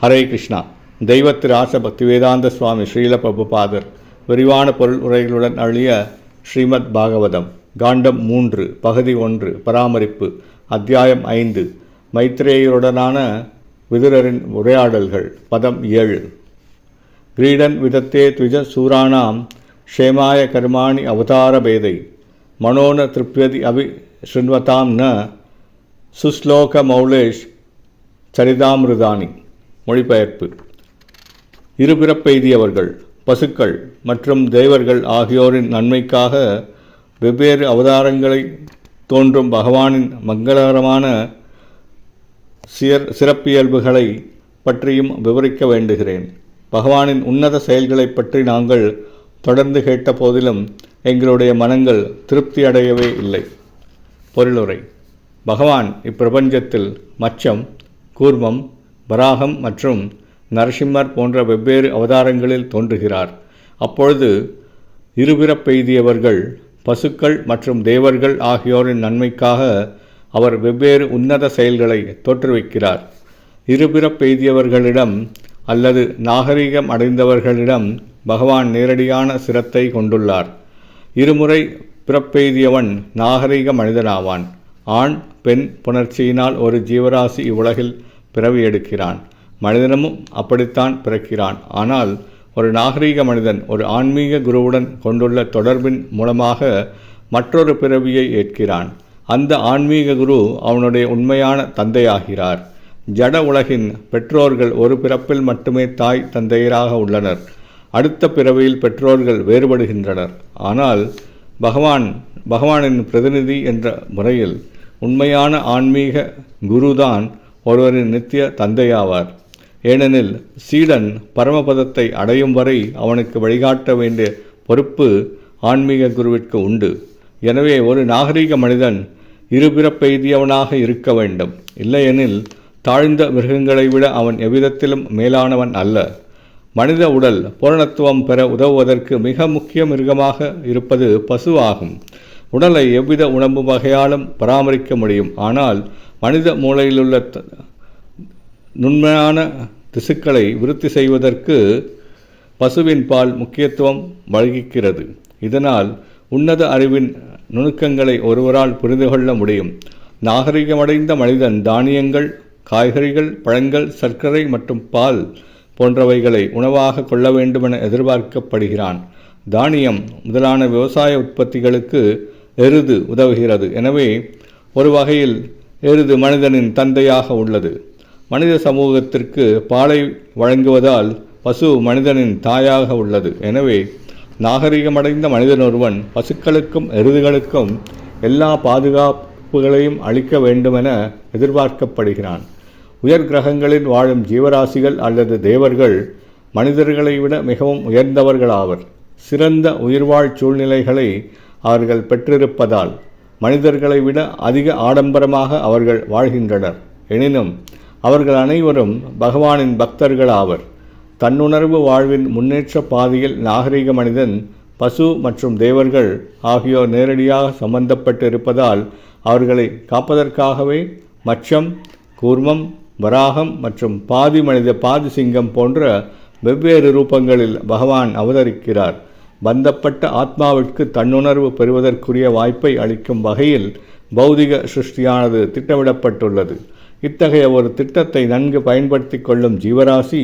ஹரே கிருஷ்ணா. தெய்வத்திரு ஆச பக்திவேதாந்த சுவாமி ஸ்ரீல பிரபுபாதர் விரிவான பொருள் உரைகளுடன் அழிய ஸ்ரீமத் பாகவதம் காண்டம் 3 பகுதி 1 பராமரிப்பு அத்தியாயம் 5 மைத்ரேயருடனான விதுரரின் உரையாடல்கள் பதம் 7. கிரீடன் விதத்தே த்விஜ சூராணாம் க்ஷேமாய கர்மாணி அவதார பேதை மனோன திருப்யதி அபி ஸ்ருண்வதாம் ந சுஸ்லோக மௌலேஷ் சரிதாமிருதானி. மொழிபெயர்ப்பு. இருபிறப்பெய்தியவர்கள் பசுக்கள் மற்றும் தேவர்கள் ஆகியோரின் நன்மைக்காக வெவ்வேறு அவதாரங்களை தோன்றும் பகவானின் மங்களகரமான சிறப்பியல்புகளை பற்றியும் விவரிக்க வேண்டுகிறேன். பகவானின் உன்னத செயல்களை பற்றி நாங்கள் தொடர்ந்து கேட்ட போதிலும் எங்களுடைய மனங்கள் திருப்தி அடையவே இல்லை. பொருளுரை. பகவான் இப்பிரபஞ்சத்தில் மச்சம், கூர்மம், வராகம் மற்றும் நரசிம்மர் போன்ற வெவ்வேறு அவதாரங்களில் தோன்றுகிறார். அப்பொழுது இருபிறப்பெய்தியவர்கள் பசுக்கள் மற்றும் தேவர்கள் ஆகியோரின் நன்மைக்காக அவர் வெவ்வேறு உன்னத செயல்களை தோற்றுவிக்கிறார். இருபிறப்பெய்தியவர்களிடம் அல்லது நாகரிகம் அடைந்தவர்களிடம் பகவான் நேரடியான சிரத்தை கொண்டுள்ளார். இருமுறை பிறப்பெய்தியவன் நாகரிக மனிதனாவான். ஆண் பெண் புணர்ச்சியினால் ஒரு ஜீவராசி இவ்வுலகில் பிறவி எடுக்கிறான். மனிதனும் அப்படித்தான் பிறக்கிறான். ஆனால் ஒரு நாகரீக மனிதன் ஒரு ஆன்மீக குருவுடன் கொண்டுள்ள தொடர்பின் மூலமாக மற்றொரு பிறவியை ஏற்கிறான். அந்த ஆன்மீக குரு அவனுடைய உண்மையான தந்தையாகிறார். ஜட உலகின் பெற்றோர்கள் ஒரு பிறப்பில் மட்டுமே தாய் தந்தையராக உள்ளனர். அடுத்த பிறவியில் பெற்றோர்கள் வேறுபடுகின்றனர். ஆனால் பகவானின் பிரதிநிதி என்ற முறையில் உண்மையான ஆன்மீக குருதான் ஒருவரின் நித்திய தந்தையாவார். ஏனெனில் சீடன் பரமபதத்தை அடையும் வரை அவனுக்கு வழிகாட்ட வேண்டிய பொறுப்பு ஆன்மீக குருவிற்கு உண்டு. எனவே ஒரு நாகரீக மனிதன் இருபிறப்பெய்தியவனாக இருக்க வேண்டும். இல்லையெனில் தாழ்ந்த மிருகங்களை விட அவன் எவ்விதத்திலும் மேலானவன் அல்ல. மனித உடல் பூரணத்துவம் பெற உதவுவதற்கு மிக முக்கிய மிருகமாக இருப்பது பசு ஆகும். உடலை எவ்வித உணவு வகையாலும் பராமரிக்க முடியும். ஆனால் மனித மூளையிலுள்ள நுண்மையான திசுக்களை விருத்தி செய்வதற்கு பசுவின் பால் முக்கியத்துவம் வகிக்கிறது. இதனால் உன்னத அறிவின் நுணுக்கங்களை ஒருவரால் புரிந்து கொள்ள முடியும். நாகரிகமடைந்த மனிதன் தானியங்கள், காய்கறிகள், பழங்கள், சர்க்கரை மற்றும் பால் போன்றவைகளை உணவாக கொள்ள வேண்டுமென எதிர்பார்க்கப்படுகிறான். தானியம் முதலான விவசாய உற்பத்திகளுக்கு எருது உதவுகிறது. எனவே ஒரு வகையில் எருது மனிதனின் தந்தையாக உள்ளது. மனித சமூகத்திற்கு பாலை வழங்குவதால் பசு மனிதனின் தாயாக உள்ளது. எனவே நாகரிகமடைந்த மனிதனொருவன் பசுக்களுக்கும் எருதுகளுக்கும் எல்லா பாதுகாப்புகளையும் அளிக்க வேண்டுமென எதிர்பார்க்கப்படுகிறான். உயர் கிரகங்களில் வாழும் ஜீவராசிகள் அல்லது தேவர்கள் மனிதர்களை விட மிகவும் உயர்ந்தவர்களாவர். சிறந்த உயிர்வாழ் சூழ்நிலைகளை அவர்கள் பெற்றிருப்பதால் மனிதர்களை விட அதிக ஆடம்பரமாக அவர்கள் வாழ்கின்றனர். எனினும் அவர்கள் அனைவரும் பகவானின் பக்தர்கள் ஆவர். தன்னுணர்வு வாழ்வின் முன்னேற்ற பாதையில் நாகரிக மனிதன், பசு மற்றும் தேவர்கள் ஆகியோர் நேரடியாக சம்பந்தப்பட்டிருப்பதால் அவர்களை காப்பதற்காகவே மச்சம், கூர்மம், வராகம் மற்றும் பாதி மனித பாதி சிங்கம் போன்ற வெவ்வேறு ரூபங்களில் பகவான் அவதரிக்கிறார். பந்தப்பட்ட ஆத்மாவிற்கு தன்னுணர்வு பெறுவதற்குரிய வாய்ப்பை அளிக்கும் வகையில் பௌதிக சிருஷ்டியானது திட்டமிடப்பட்டுள்ளது. இத்தகைய ஒரு திட்டத்தை நன்கு பயன்படுத்தி கொள்ளும் ஜீவராசி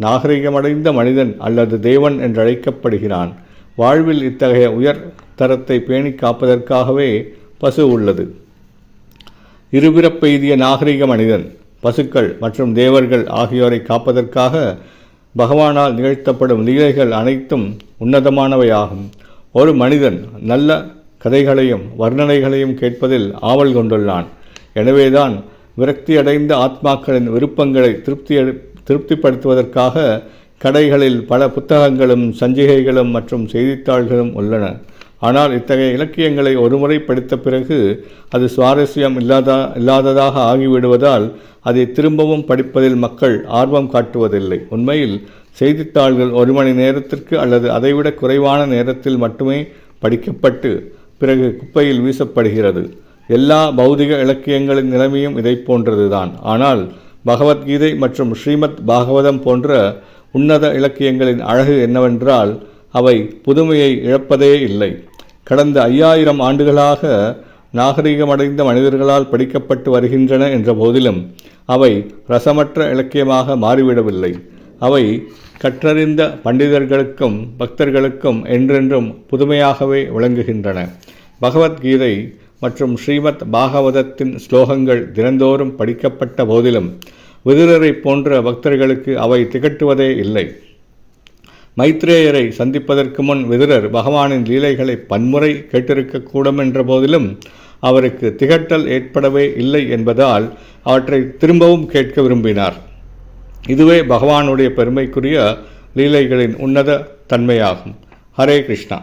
நாகரிகமடைந்த மனிதன் அல்லது தேவன் என்றழைக்கப்படுகிறான். வாழ்வில் இத்தகைய உயர் தரத்தை பேணி காப்பதற்காகவே பசு உள்ளது. இருபிறப்பெய்திய நாகரிக மனிதன், பசுக்கள் மற்றும் தேவர்கள் ஆகியோரை காப்பதற்காக பகவானால் நிகழ்த்தப்படும் லீலைகள் அனைத்தும் உன்னதமானவையாகும். ஒரு மனிதன் நல்ல கதைகளையும் வர்ணனைகளையும் கேட்பதில் ஆவல் கொண்டுள்ளான். எனவேதான் விரக்தியடைந்த ஆத்மாக்களின் விருப்பங்களை திருப்திப்படுத்துவதற்காக கடைகளில் பல புத்தகங்களும் சஞ்சிகைகளும் மற்றும் செய்தித்தாள்களும் உள்ளன. ஆனால் இத்தகைய இலக்கியங்களை ஒருமுறை படித்த பிறகு அது சுவாரஸ்யம் இல்லாததாக ஆகிவிடுவதால் அதை திரும்பவும் படிப்பதில் மக்கள் ஆர்வம் காட்டுவதில்லை. உண்மையில் செய்தித்தாள்கள் 1 மணி நேரத்திற்கு அல்லது அதைவிட குறைவான நேரத்தில் மட்டுமே படிக்கப்பட்டு பிறகு குப்பையில் வீசப்படுகிறது. எல்லா பௌதிக இலக்கியங்களின் நிலைமையும் இதை போன்றதுதான். ஆனால் பகவத்கீதை மற்றும் ஸ்ரீமத் பாகவதம் போன்ற உன்னத இலக்கியங்களின் அழகு என்னவென்றால் அவை புதுமையை இழப்பதே இல்லை. கடந்த 5000 ஆண்டுகளாக நாகரிகமடைந்த மனிதர்களால் படிக்கப்பட்டு வருகின்றன என்ற போதிலும் அவை ரசமற்ற இலக்கியமாக மாறிவிடவில்லை. அவை கற்றறிந்த பண்டிதர்களுக்கும் பக்தர்களுக்கும் என்றென்றும் புதுமையாகவே விளங்குகின்றன. பகவத்கீதை மற்றும் ஸ்ரீமத் பாகவதத்தின் ஸ்லோகங்கள் தினந்தோறும் படிக்கப்பட்ட போதிலும் விதுரரை போன்ற பக்தர்களுக்கு அவை திகட்டுவதே இல்லை. மைத்ரேயரை சந்திப்பதற்கு முன் விதுரர் பகவானின் லீலைகளை பன்முறை கேட்டிருக்கக்கூடும் என்ற போதிலும் அவருக்கு திகட்டல் ஏற்படவே இல்லை என்பதால் அவற்றை திரும்பவும் கேட்க விரும்பினார். இதுவே பகவானுடைய பெருமைக்குரிய லீலைகளின் உன்னத தன்மையாகும். ஹரே கிருஷ்ணா.